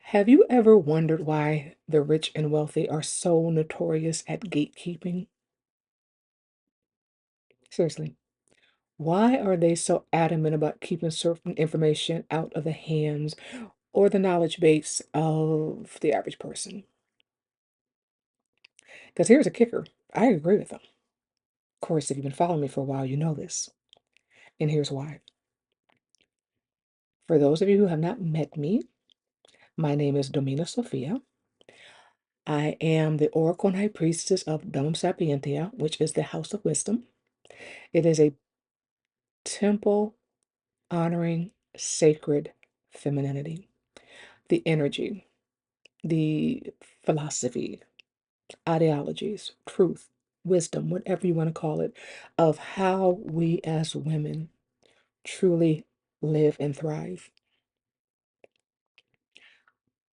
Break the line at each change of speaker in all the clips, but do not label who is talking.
Have you ever wondered why the rich and wealthy are so notorious at gatekeeping? Seriously, why are they so adamant about keeping certain information out of the hands or the knowledge base of the average person? Because here's a kicker. I agree with them. Of course, if you've been following me for a while, you know this. And here's why. For those of you who have not met me, my name is Domina Sofia. I am the Oracle and High Priestess of Domumsapientiae, which is the House of Wisdom. It is a temple honoring sacred femininity, the energy, the philosophy, ideologies, truth, wisdom, whatever you want to call it, of how we as women truly live and thrive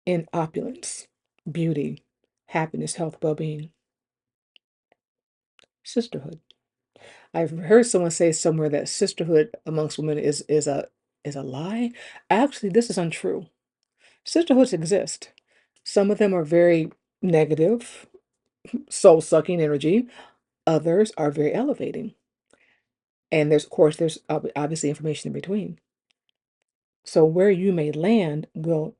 in opulence, beauty, happiness, health, well being, sisterhood. I've heard someone say somewhere that sisterhood amongst women is a lie. Actually, this is untrue. Sisterhoods exist. Some of them are very negative, soul-sucking energy. Others are very elevating. And there's, of course, there's obviously information in between. So where you may land will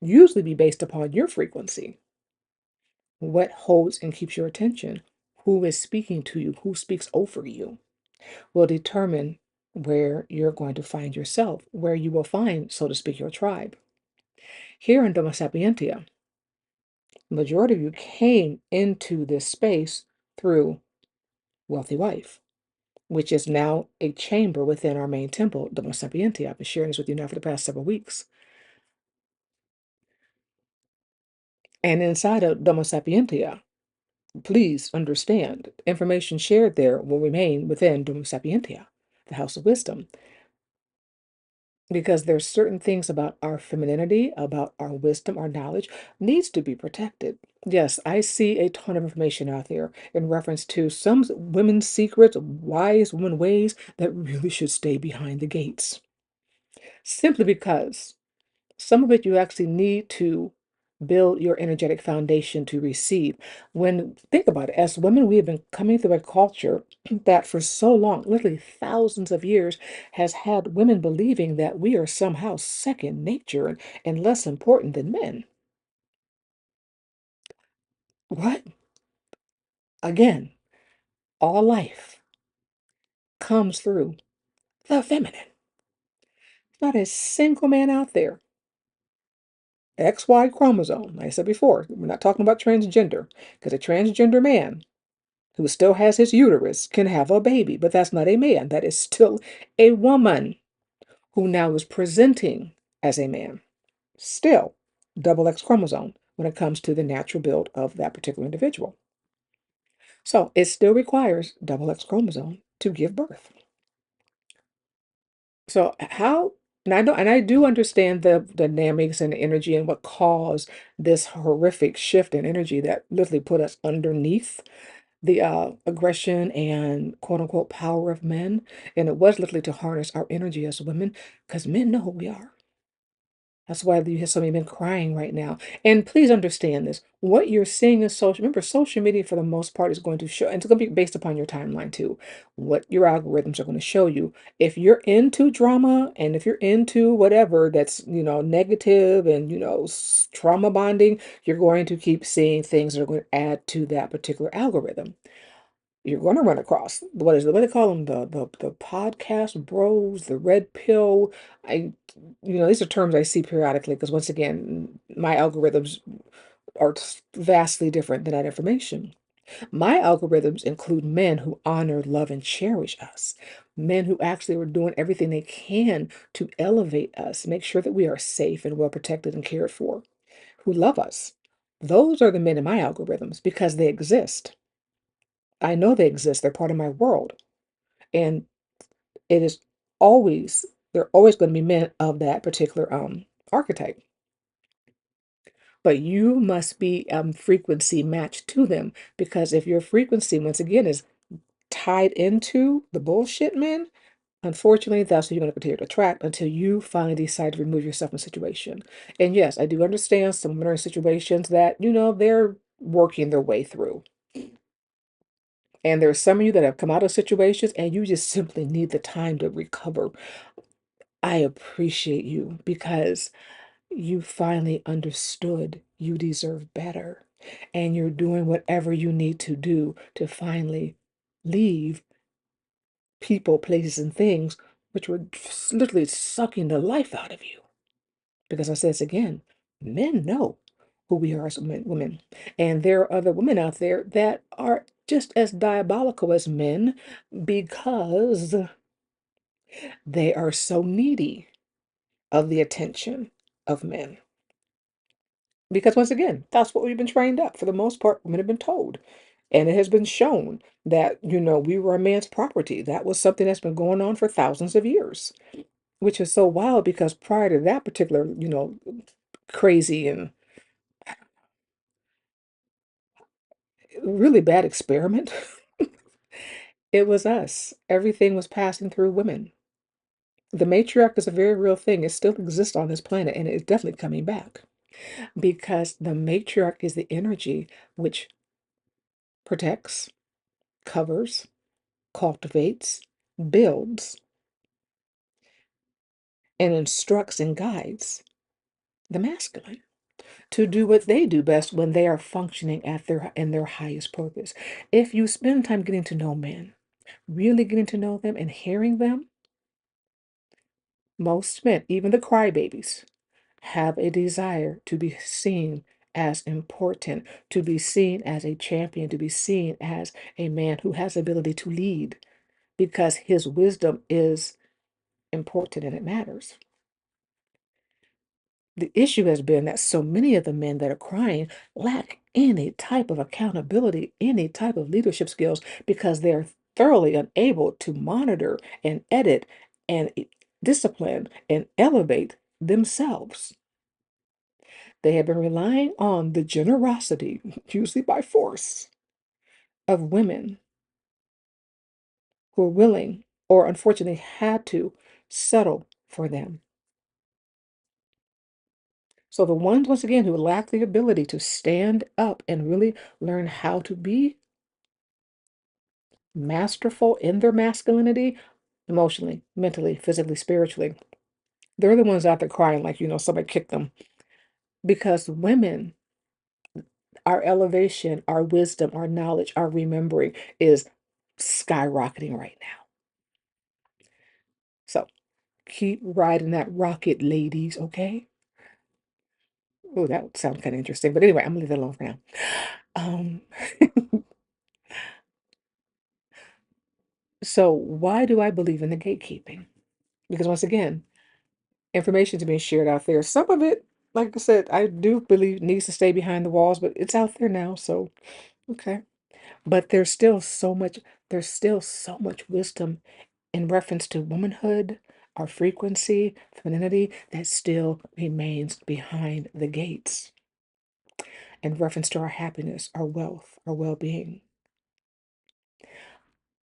usually be based upon your frequency. What holds and keeps your attention? Who is speaking to you? Who speaks over you? Will determine where you're going to find yourself, where you will find, so to speak, your tribe. Here in Doma Sapientia, majority of you came into this space through Wealthy Wife, which is now a chamber within our main temple, Domum Sapientiae. I've been sharing this with you now for the past several weeks. And inside of Domum Sapientiae, please understand, information shared there will remain within Domum Sapientiae, the House of Wisdom, because there's certain things about our femininity, about our wisdom, our knowledge, needs to be protected. Yes, I see a ton of information out there in reference to some women's secrets, wise women ways that really should stay behind the gates. Simply because some of it you actually need to build your energetic foundation to receive. When think about it, as women, we have been coming through a culture that for so long, literally thousands of years, has had women believing that we are somehow second nature and less important than men. What? Again, all life comes through the feminine. Not a single man out there. XY chromosome. Like I said before, we're not talking about transgender, because a transgender man who still has his uterus can have a baby, but that's not a man. That is still a woman who now is presenting as a man. Still, double X chromosome when it comes to the natural build of that particular individual. So it still requires double X chromosome to give birth. So how and I do understand the dynamics and the energy and what caused this horrific shift in energy that literally put us underneath the aggression and quote unquote power of men. And it was literally to harness our energy as women because men know who we are. That's why you hear so many men crying right now. And please understand this. What you're seeing in remember, social media for the most part is going to show, and it's going to be based upon your timeline too, what your algorithms are going to show you. If you're into drama and if you're into whatever that's, negative and, trauma bonding, you're going to keep seeing things that are going to add to that particular algorithm. You're going to run across what they call them, the podcast bros, the red pill. I these are terms I see periodically because once again my algorithms are vastly different than that information. My algorithms include men who honor, love, and cherish us, men who actually are doing everything they can to elevate us, make sure that we are safe and well protected and cared for, who love us. Those are the men in my algorithms because they exist. I know they exist. They're part of my world. And it is always, they're always going to be men of that particular archetype. But you must be frequency matched to them because if your frequency, once again, is tied into the bullshit men, Unfortunately, that's what you're going to continue to attract until you finally decide to remove yourself from the situation. And yes, I do understand some women are in situations that, they're working their way through. And there's some of you that have come out of situations and you just simply need the time to recover. I appreciate you because you finally understood you deserve better. And you're doing whatever you need to do to finally leave people, places, and things which were literally sucking the life out of you. Because I say this again, men know who we are as women. And there are other women out there that are just as diabolical as men because they are so needy of the attention of men. Because once again, that's what we've been trained up. For the most part, women have been told. And it has been shown that, we were a man's property. That was something that's been going on for thousands of years, which is so wild because prior to that particular, crazy and really bad experiment, it was us. Everything was passing through women. The matriarch is a very real thing. It still exists on this planet and it's definitely coming back because the matriarch is the energy which protects, covers, cultivates, builds, and instructs and guides the masculine to do what they do best when they are functioning at their highest purpose. If you spend time getting to know men, really getting to know them and hearing them, most men, even the crybabies, have a desire to be seen as important, to be seen as a champion, to be seen as a man who has the ability to lead because his wisdom is important and it matters. The issue has been that so many of the men that are crying lack any type of accountability, any type of leadership skills, because they're thoroughly unable to monitor and edit and discipline and elevate themselves. They have been relying on the generosity, usually by force, of women who are willing or unfortunately had to settle for them. So the ones, once again, who lack the ability to stand up and really learn how to be masterful in their masculinity, emotionally, mentally, physically, spiritually, they're the ones out there crying like, somebody kicked them. Because women, our elevation, our wisdom, our knowledge, our remembering is skyrocketing right now. So keep riding that rocket, ladies, okay? Oh, that would sound kind of interesting. But anyway, I'm gonna leave that alone for now. Um, so why do I believe in the gatekeeping? Because once again, information is being shared out there. Some of it, like I said, I do believe needs to stay behind the walls, but it's out there now, so okay. But there's still so much wisdom in reference to womanhood, our frequency, femininity, that still remains behind the gates in reference to our happiness, our wealth, our well-being,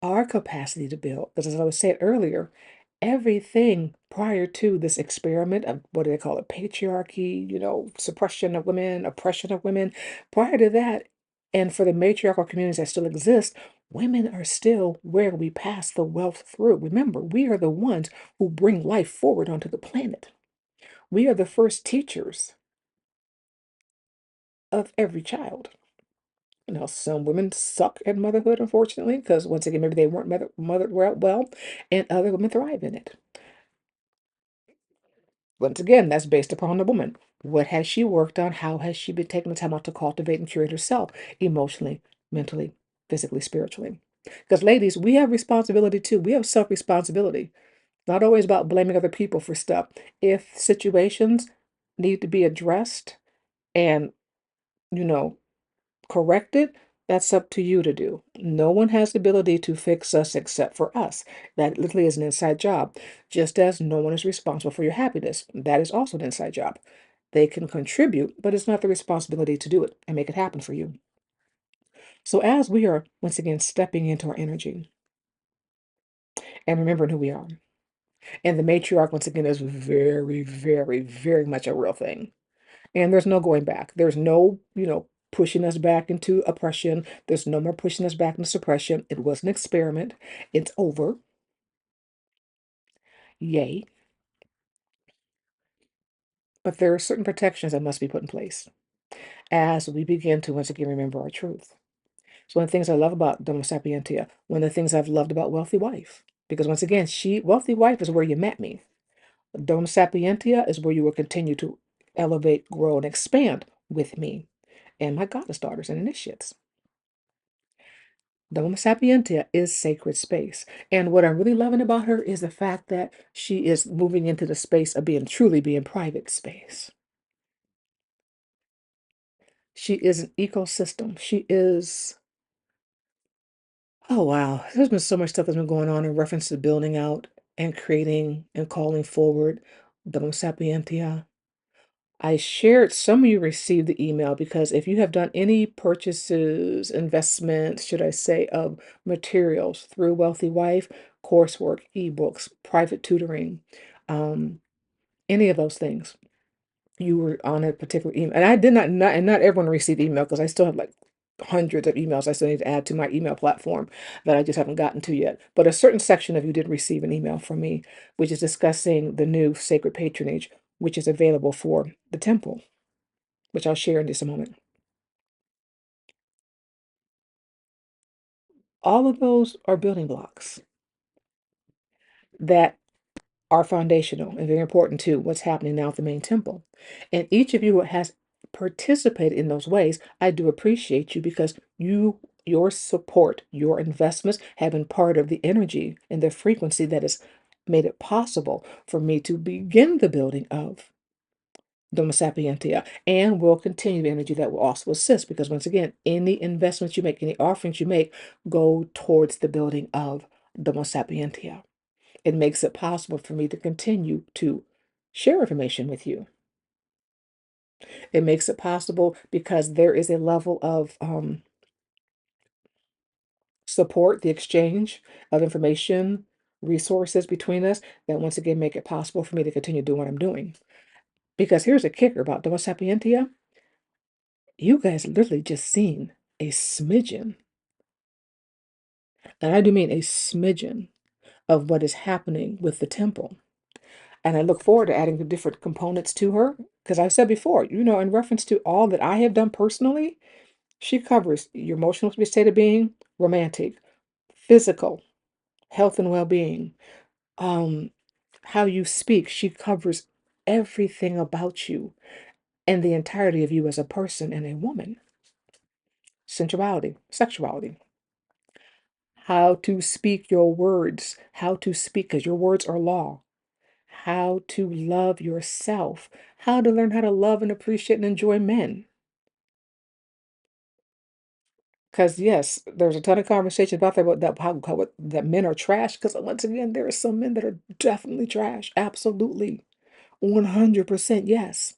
our capacity to build. Because as I was saying earlier, everything prior to this experiment of what do they call it, patriarchy, suppression of women, oppression of women, prior to that, and for the matriarchal communities that still exist, women are still where we pass the wealth through. Remember, we are the ones who bring life forward onto the planet. We are the first teachers of every child. Now, some women suck at motherhood, unfortunately, because once again, maybe they weren't mothered well, and other women thrive in it. Once again, that's based upon the woman. What has she worked on? How has she been taking the time out to cultivate and curate herself emotionally, mentally, physically, spiritually? Because, ladies, we have responsibility too. We have self responsibility. Not always about blaming other people for stuff. If situations need to be addressed and, you know, corrected, that's up to you to do. No one has the ability to fix us except for us. That literally is an inside job. Just as no one is responsible for your happiness. That is also an inside job. They can contribute, but it's not the responsibility to do it and make it happen for you. So as we are once again stepping into our energy and remembering who we are, And the matriarch, once again, is very, very, very much a real thing. And there's no going back. There's no, pushing us back into oppression. There's no more pushing us back into suppression. It was an experiment. It's over. Yay. But there are certain protections that must be put in place as we begin to once again remember our truth. So one of the things I love about Domum Sapientiae, one of the things I've loved about Wealthy Wife, because once again, Wealthy Wife is where you met me. Domum Sapientiae is where you will continue to elevate, grow, and expand with me and my goddess daughters and initiates. Domum Sapientiae is sacred space. And what I'm really loving about her is the fact that she is moving into the space of truly being private space. She is an ecosystem. She is, oh wow, there's been so much stuff that's been going on in reference to building out and creating and calling forward Domum Sapientiae. I shared, some of you received the email because if you have done any purchases, investments, should I say, of materials through Wealthy Wife, coursework, ebooks, private tutoring, um, any of those things, you were on a particular email. And I did not and not everyone received email because I still have like hundreds of emails I still need to add to my email platform that I just haven't gotten to yet. But a certain section of you did receive an email from me, which is discussing the new sacred patronage, which is available for the temple, which I'll share in just a moment. All of those are building blocks that are foundational and very important to what's happening now at the main temple. And each of you who has participated in those ways, I do appreciate you because your support, your investments have been part of the energy and the frequency that has made it possible for me to begin the building of Doma Sapientia, and will continue the energy that will also assist because once again, any investments you make, any offerings you make, go towards the building of Doma Sapientia. It makes it possible for me to continue to share information with you. It makes it possible because there is a level of support, the exchange of information, resources between us that once again make it possible for me to continue doing what I'm doing. Because here's a kicker about Doma Sapientia. You guys literally just seen a smidgen, and I do mean a smidgen, of what is happening with the temple. And I look forward to adding the different components to her. Because I said before, in reference to all that I have done personally, she covers your emotional state of being, romantic, physical, health and well-being, um, how you speak. She covers everything about you and the entirety of you as a person and a woman. Sensuality, sexuality, how to speak your words, how to speak, because your words are law, how to love yourself, how to learn how to love and appreciate and enjoy men. Because yes, there's a ton of conversation about that, that men are trash. Because once again, there are some men that are definitely trash. Absolutely, 100% yes.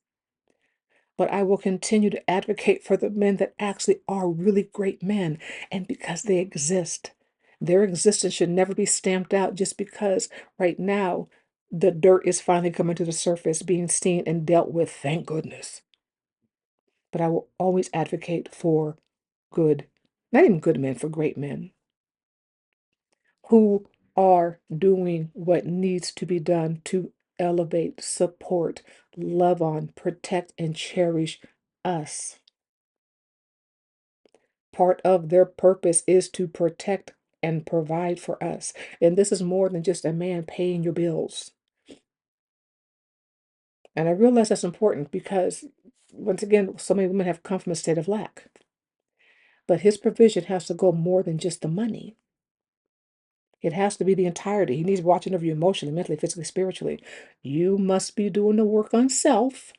But I will continue to advocate for the men that actually are really great men, and because they exist, their existence should never be stamped out just because right now the dirt is finally coming to the surface, being seen and dealt with. Thank goodness. But I will always advocate for good, not even good men, for great men who are doing what needs to be done to elevate, support, love on, protect, and cherish us. Part of their purpose is to protect and provide for us. And this is more than just a man paying your bills. And I realize that's important because, once again, so many women have come from a state of lack. But his provision has to go more than just the money. It has to be the entirety. He needs watching over you emotionally, mentally, physically, spiritually. You must be doing the work on self.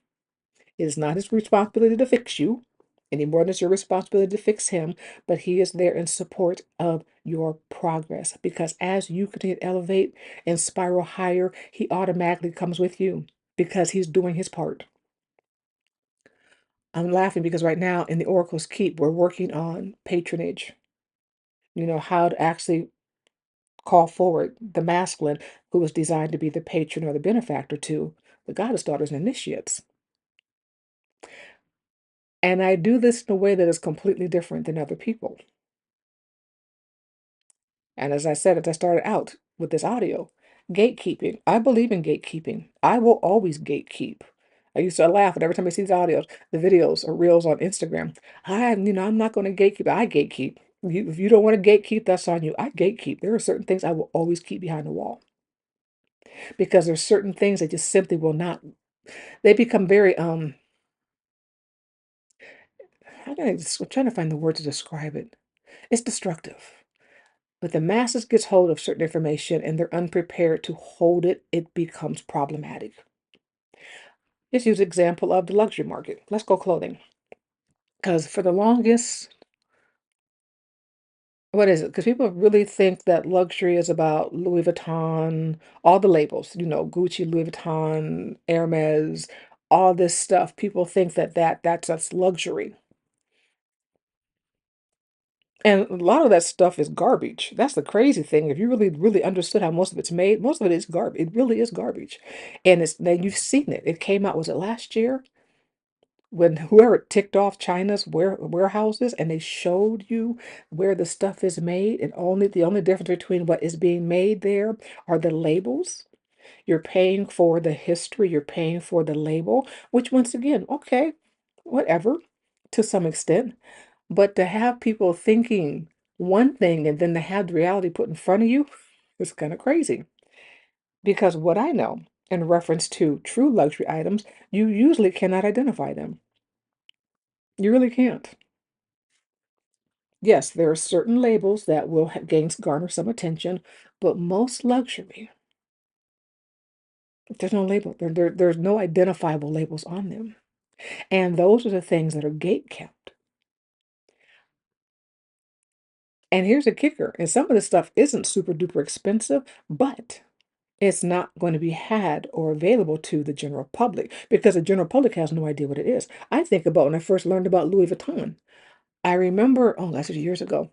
It is not his responsibility to fix you any more than it's your responsibility to fix him, but he is there in support of your progress because as you continue to elevate and spiral higher, he automatically comes with you because he's doing his part. I'm laughing because right now in the Oracle's Keep, we're working on patronage, how to actually call forward the masculine who was designed to be the patron or the benefactor to the goddess daughters and initiates. And I do this in a way that is completely different than other people. And as I said, as I started out with this audio, gatekeeping. I believe in gatekeeping. I will always gatekeep. I used to laugh at every time I see these audios, the videos or reels on Instagram. I'm not going to gatekeep. I gatekeep. If you don't want to gatekeep, that's on you. I gatekeep. There are certain things I will always keep behind the wall because there's certain things that just simply will not. They become very I'm trying to find the word to describe it. It's destructive. But the masses gets hold of certain information and they're unprepared to hold it, it becomes problematic. Let's use example of the luxury market. Let's go clothing. Because for the longest, what is it? Because people really think that luxury is about Louis Vuitton, all the labels, Gucci, Louis Vuitton, Hermes, all this stuff. People think that's luxury. And a lot of that stuff is garbage. That's the crazy thing. If you really, really understood how most of it's made, most of it is garbage. It really is garbage. And it's then you've seen it. It came out, was it last year? When whoever ticked off China's warehouses and they showed you where the stuff is made, and the only difference between what is being made there are the labels. You're paying for the history, you're paying for the label, which once again, okay, whatever, to some extent. But to have people thinking one thing and then to have the reality put in front of you is kind of crazy. Because what I know in reference to true luxury items, you usually cannot identify them. You really can't. Yes, there are certain labels that will garner some attention, but most luxury, there's no label. There's no identifiable labels on them. And those are the things that are gate kept. And here's a kicker, and some of this stuff isn't super duper expensive, but it's not going to be had or available to the general public because the general public has no idea what it is. I think about when I first learned about Louis Vuitton. I remember, oh, that's years ago,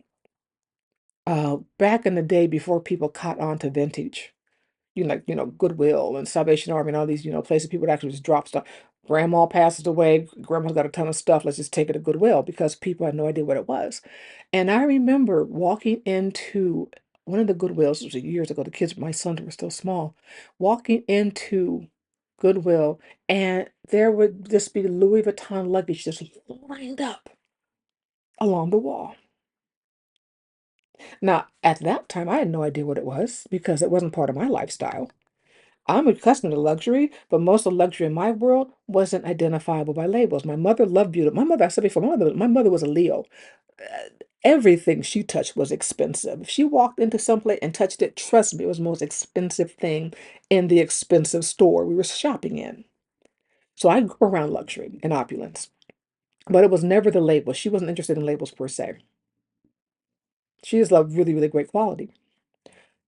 back in the day before people caught on to vintage. Goodwill and Salvation Army and all these, places people would actually just drop stuff. Grandma passes away, grandma's got a ton of stuff, let's just take it to Goodwill because people had no idea what it was. And I remember walking into one of the Goodwills, it was years ago, the kids, my sons were still small, walking into Goodwill, and there would just be Louis Vuitton luggage just lined up along the wall. Now, at that time, I had no idea what it was because it wasn't part of my lifestyle. I'm accustomed to luxury, but most of the luxury in my world wasn't identifiable by labels. My mother loved beauty. My mother, I said before, my mother was a Leo. Everything she touched was expensive. If she walked into some place and touched it, trust me, it was the most expensive thing in the expensive store we were shopping in. So I grew around luxury and opulence, but it was never the label. She wasn't interested in labels per se. She just loved really, really great quality.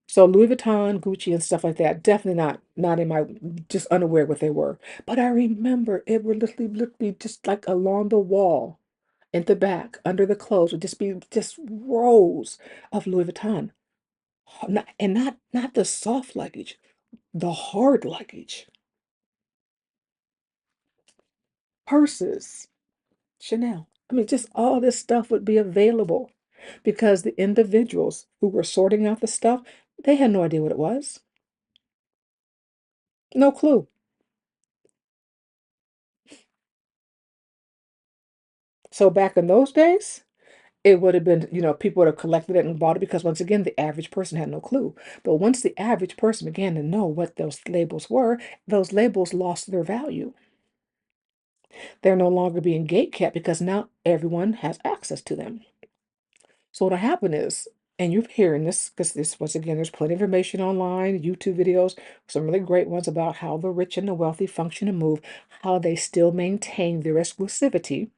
So Louis Vuitton, Gucci, and stuff like that, definitely not in my just unaware what they were. But I remember it would literally just like along the wall, in the back, under the clothes, would just be just rows of Louis Vuitton. Not the soft luggage, the hard luggage, purses, Chanel. I mean, just all this stuff would be available because the individuals who were sorting out the stuff, they had no idea what it was. No clue. So back in those days, it would have been, people would have collected it and bought it because once again, the average person had no clue. But once the average person began to know what those labels were, those labels lost their value. They're no longer being gatekept because now everyone has access to them. So what'll happen is, and you're hearing this because this, once again, there's plenty of information online, YouTube videos, some really great ones about how the rich and the wealthy function and move, how they still maintain their exclusivity,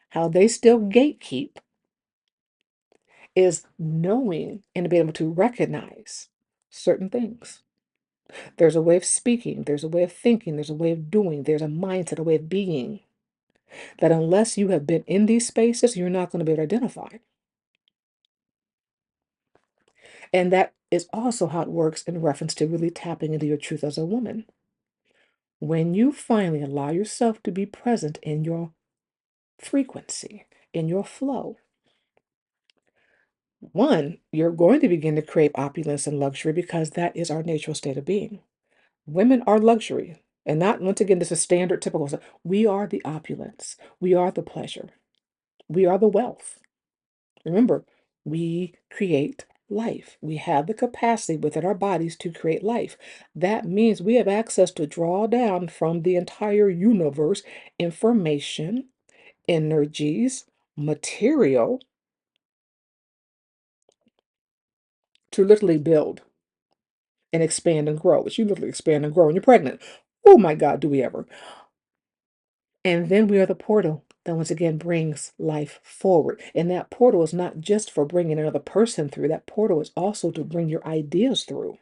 how they still gatekeep, is knowing and being able to recognize certain things. There's a way of speaking, there's a way of thinking, there's a way of doing, there's a mindset, a way of being that unless you have been in these spaces, you're not going to be able to identify. And that is also how it works in reference to really tapping into your truth as a woman. When you finally allow yourself to be present in your frequency, in your flow, one, you're going to begin to crave opulence and luxury because that is our natural state of being. Women are luxury. And not, once again, this is standard, typical stuff. We are the opulence. We are the pleasure. We are the wealth. Remember, we create life. We have the capacity within our bodies to create life. That means we have access to draw down from the entire universe information, energies, material to literally build and expand and grow. But you literally expand and grow when you're pregnant. Oh my God, do we ever? And then we are the portal that once again brings life forward. And that portal is not just for bringing another person through, that portal is also to bring your ideas through.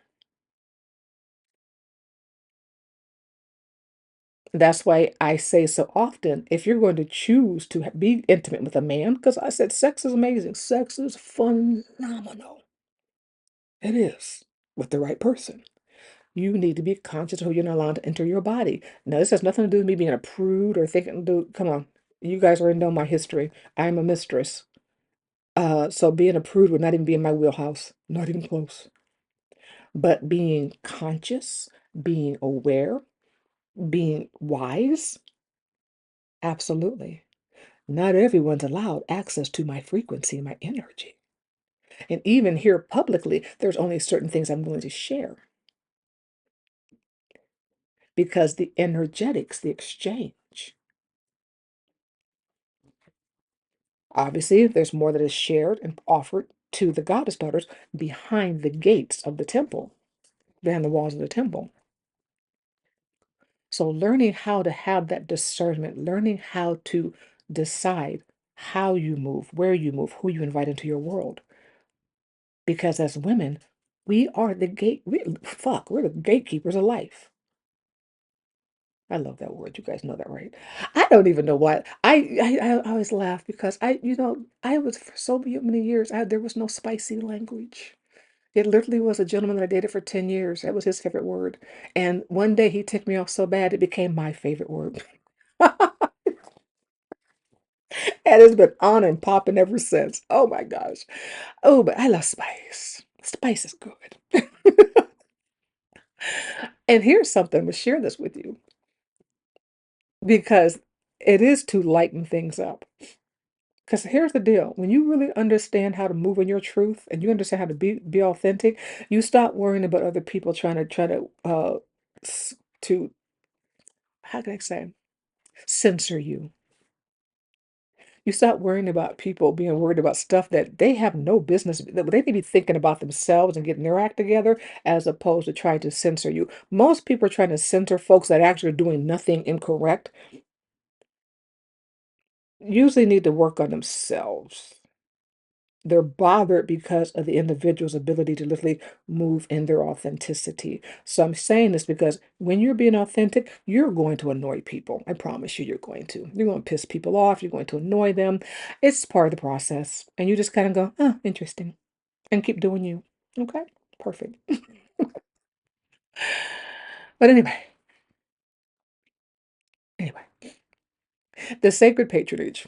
That's why I say so often, if you're going to choose to be intimate with a man, because I said sex is amazing, sex is phenomenal. It is with the right person. You need to be conscious of who you're not allowed to enter your body. Now, this has nothing to do with me being a prude or thinking, dude, come on. You guys already know my history. I'm a mistress. So being a prude would not even be in my wheelhouse. Not even close. But being conscious, being aware, being wise, absolutely. Not everyone's allowed access to my frequency and my energy. And even here publicly, there's only certain things I'm willing to share because the energetics, the exchange. Obviously, there's more that is shared and offered to the goddess daughters behind the gates of the temple, behind the walls of the temple. So, learning how to have that discernment, learning how to decide how you move, where you move, who you invite into your world. Because as women, we are the we're the gatekeepers of life. I love that word. You guys know that, right? I don't even know why. I always laugh because I was for so many years, there was no spicy language. It literally was a gentleman that I dated for 10 years. That was his favorite word. And one day he ticked me off so bad, it became my favorite word. And it's been on and popping ever since. Oh my gosh. Oh, but I love spice. Spice is good. And here's something, I'm gonna share this with you because it is to lighten things up. Because here's the deal, when you really understand how to move in your truth and you understand how to be authentic, you stop worrying about other people trying to s- to how can I say censor you. You stop worrying about people being worried about stuff that they have no business. They may be thinking about themselves and getting their act together as opposed to trying to censor you. Most people are trying to censor folks that actually are doing nothing incorrect, usually need to work on themselves. They're bothered because of the individual's ability to literally move in their authenticity. So I'm saying this because when you're being authentic, you're going to annoy people. I promise you, you're going to. You're going to piss people off. You're going to annoy them. It's part of the process. And you just kind of go, oh, interesting. And keep doing you. Okay, perfect. But anyway, the sacred patronage,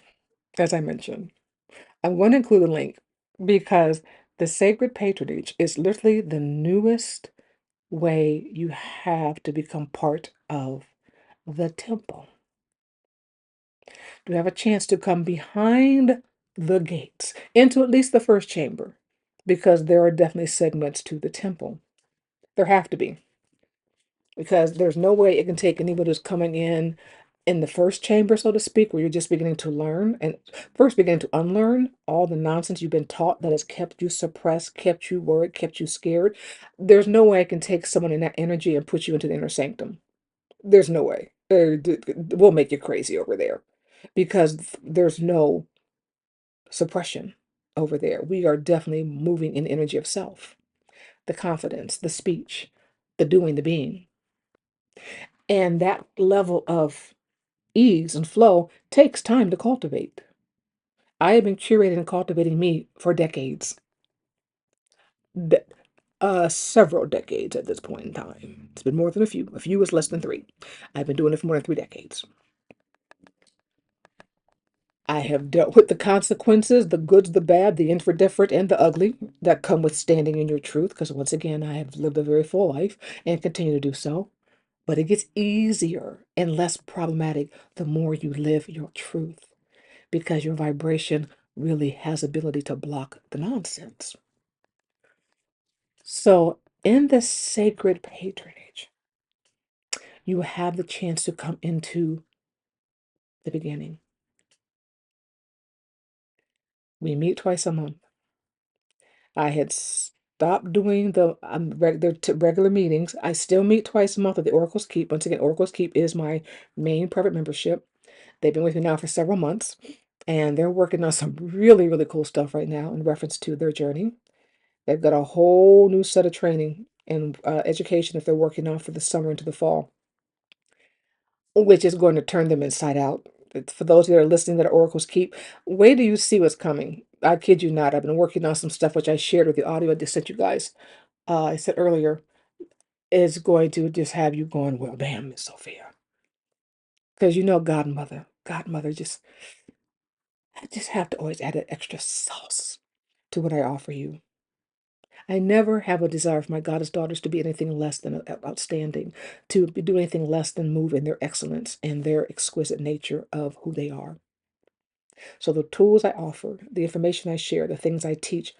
as I mentioned, I'm going to include a link because the sacred patronage is literally the newest way you have to become part of the temple. To have a chance to come behind the gates into at least the first chamber, because there are definitely segments to the temple. There have to be, because there's no way it can take anybody who's coming in the first chamber, so to speak, where you're just beginning to learn and first beginning to unlearn all the nonsense you've been taught that has kept you suppressed, kept you worried, kept you scared. There's no way I can take someone in that energy and put you into the inner sanctum. There's no way. We'll make you crazy over there because there's no suppression over there. We are definitely moving in the energy of self, the confidence, the speech, the doing, the being. And that level of ease and flow takes time to cultivate. I have been curating and cultivating me for decades. De- several decades at this point in time. It's been more than a few. A few is less than three. I've been doing it for more than 3 decades. I have dealt with the consequences, the goods, the bad, the indifferent, and the ugly that come with standing in your truth. Because once again, I have lived a very full life and continue to do so. But it gets easier and less problematic the more you live your truth because your vibration really has ability to block the nonsense. So in the sacred patronage, you have the chance to come into the beginning. We meet twice a month. I had stopped doing the regular meetings. I still meet twice a month at the Oracle's Keep. Once again, Oracle's Keep is my main private membership. They've been with me now for several months, and they're working on some really, really cool stuff right now in reference to their journey. They've got a whole new set of training and education that they're working on for the summer into the fall, which is going to turn them inside out. For those that are listening that are Oracles Keep, wait till you see what's coming. I kid you not. I've been working on some stuff which I shared with the audio I just sent you guys. I said earlier, is going to just have you going, well, damn, Miss Sophia. Because you know, Godmother I just have to always add an extra sauce to what I offer you. I never have a desire for my goddess daughters to be anything less than outstanding, to do anything less than move in their excellence and their exquisite nature of who they are. So the tools I offer, the information I share, the things I teach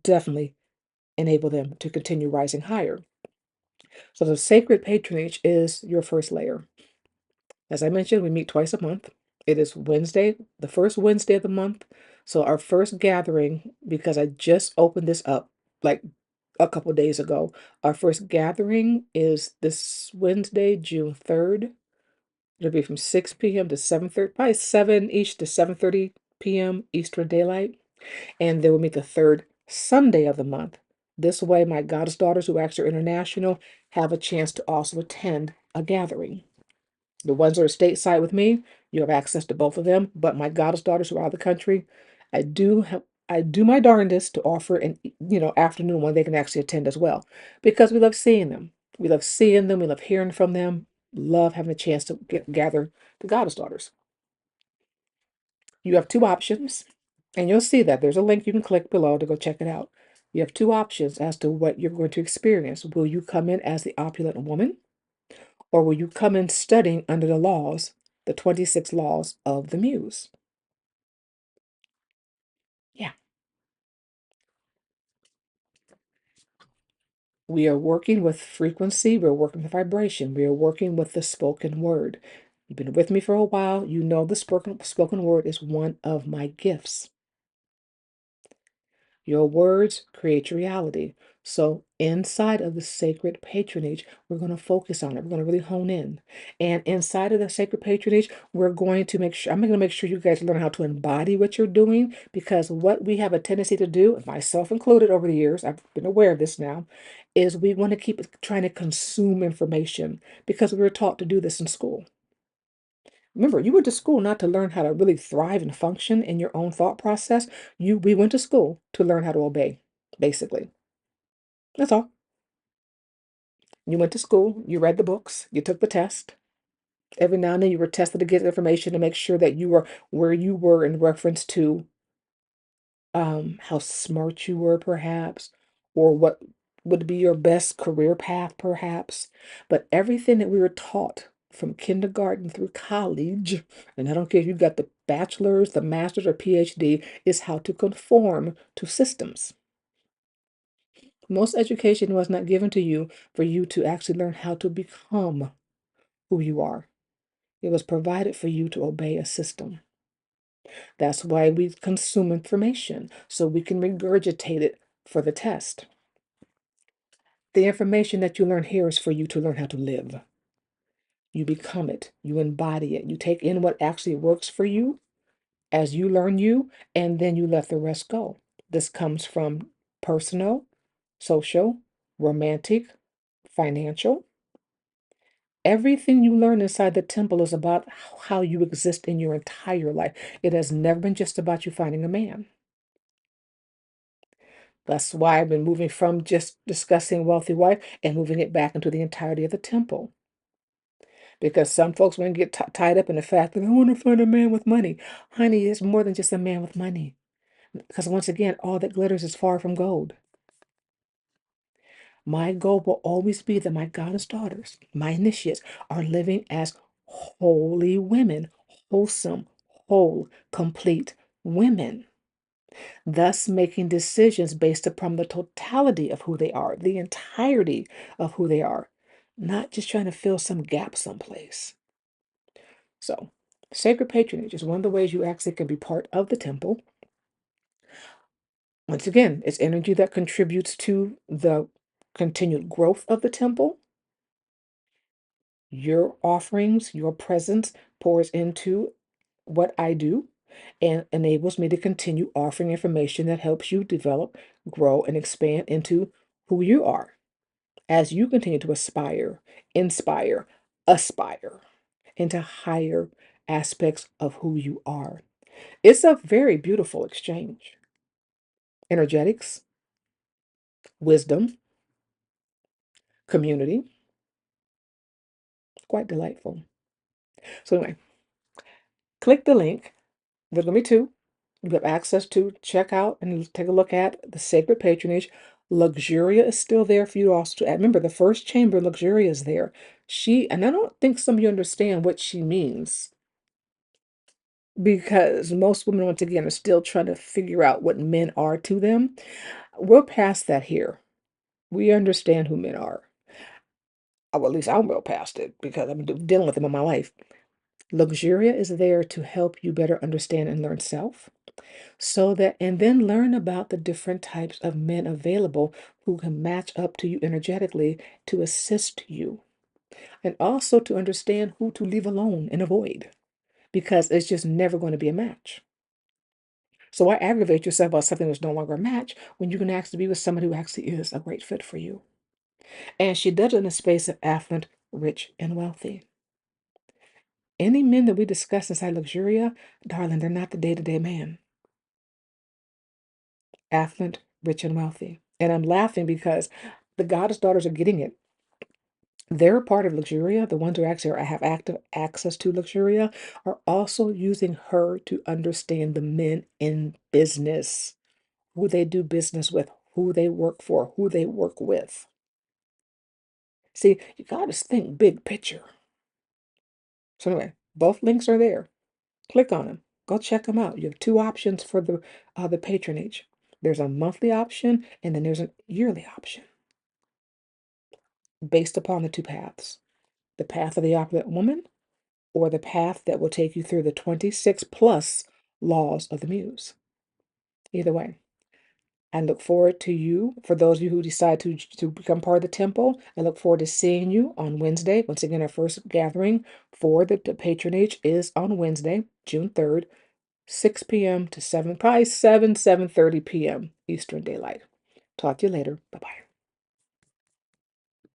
definitely enable them to continue rising higher. So the sacred patronage is your first layer. As I mentioned, we meet twice a month. It is Wednesday, the first Wednesday of the month. So our first gathering, because I just opened this up like a couple days ago, our first gathering is this Wednesday, June 3rd. It'll be from 6 p.m. to 7:30, probably 7 each to 7:30 p.m. Eastern Daylight. And then we'll meet the third Sunday of the month. This way, my goddess daughters who actually are international have a chance to also attend a gathering. The ones that are stateside with me, you have access to both of them. But my goddess daughters who are out of the country, I do my darndest to offer an afternoon when they can actually attend as well. Because we love seeing them. We love seeing them, we love hearing from them, love having a chance to gather the goddess daughters. You have two options, and you'll see that there's a link you can click below to go check it out. You have two options as to what you're going to experience. Will you come in as the opulent woman? Or will you come in studying under the laws, the 26 laws of the Muse? Yeah. We are working with frequency, we're working with vibration, we are working with the spoken word. You've been with me for a while, you know the spoken word is one of my gifts. Your words create reality. So inside of the sacred patronage, we're going to focus on it. We're going to really hone in. And inside of the sacred patronage, we're going to make sure, I'm going to make sure you guys learn how to embody what you're doing, because what we have a tendency to do, myself included over the years, I've been aware of this now, is we want to keep trying to consume information because we were taught to do this in school. Remember, you went to school not to learn how to really thrive and function in your own thought process. We went to school to learn how to obey, basically. That's all. You went to school, you read the books, you took the test. Every now and then you were tested to get information to make sure that you were where you were in reference to how smart you were, perhaps, or what would be your best career path, perhaps. But everything that we were taught from kindergarten through college, and I don't care if you got the bachelor's, the master's, or PhD, is how to conform to systems. Most education was not given to you for you to actually learn how to become who you are. It was provided for you to obey a system. That's why we consume information, so we can regurgitate it for the test. The information that you learn here is for you to learn how to live. You become it, you embody it, you take in what actually works for you as you learn you, and then you let the rest go. This comes from personal, social, romantic, financial. Everything you learn inside the temple is about how you exist in your entire life. It has never been just about you finding a man. That's why I've been moving from just discussing wealthy wife and moving it back into the entirety of the temple. Because some folks want to get tied up in the fact that I want to find a man with money. Honey, it's more than just a man with money. Because once again, all that glitters is far from gold. My goal will always be that my goddess daughters, my initiates, are living as holy women, wholesome, whole, complete women, thus making decisions based upon the totality of who they are, the entirety of who they are, not just trying to fill some gap someplace. So, sacred patronage is one of the ways you actually can be part of the temple. Once again, it's energy that contributes to the continued growth of the temple. Your offerings, your presence pours into what I do and enables me to continue offering information that helps you develop, grow, and expand into who you are as you continue to inspire, aspire into higher aspects of who you are. It's a very beautiful exchange. Energetics, wisdom, community, quite delightful. So anyway, click the link. There's going to be two. You have access to check out and take a look at the sacred patronage. Luxuria is still there for you also to add. Remember, the first chamber, Luxuria, is there. And I don't think some of you understand what she means, because most women, once again, are still trying to figure out what men are to them. We're past that here. We understand who men are. Well, at least I'm well past it because I've been dealing with them all my life. Luxuria is there to help you better understand and learn self. And then learn about the different types of men available who can match up to you energetically to assist you. And also to understand who to leave alone and avoid, because it's just never going to be a match. So why aggravate yourself about something that's no longer a match when you can actually be with somebody who actually is a great fit for you? And she does it in a space of affluent, rich, and wealthy. Any men that we discuss inside Luxuria, darling, they're not the day-to-day man. Affluent, rich, and wealthy. And I'm laughing because the goddess daughters are getting it. They're part of Luxuria. The ones who actually have active access to Luxuria are also using her to understand the men in business, who they do business with, who they work for, who they work with. See, you got to think big picture. So anyway, both links are there. Click on them. Go check them out. You have two options for the patronage. There's a monthly option, and then there's a yearly option based upon the two paths. The path of the opulent woman, or the path that will take you through the 26 plus laws of the Muse. Either way, I look forward to you. For those of you who decide to become part of the temple, I look forward to seeing you on Wednesday. Once again, our first gathering for the patronage is on Wednesday, June 3rd, 6 p.m. to 7, probably 7:30 p.m. Eastern Daylight. Talk to you later. Bye-bye.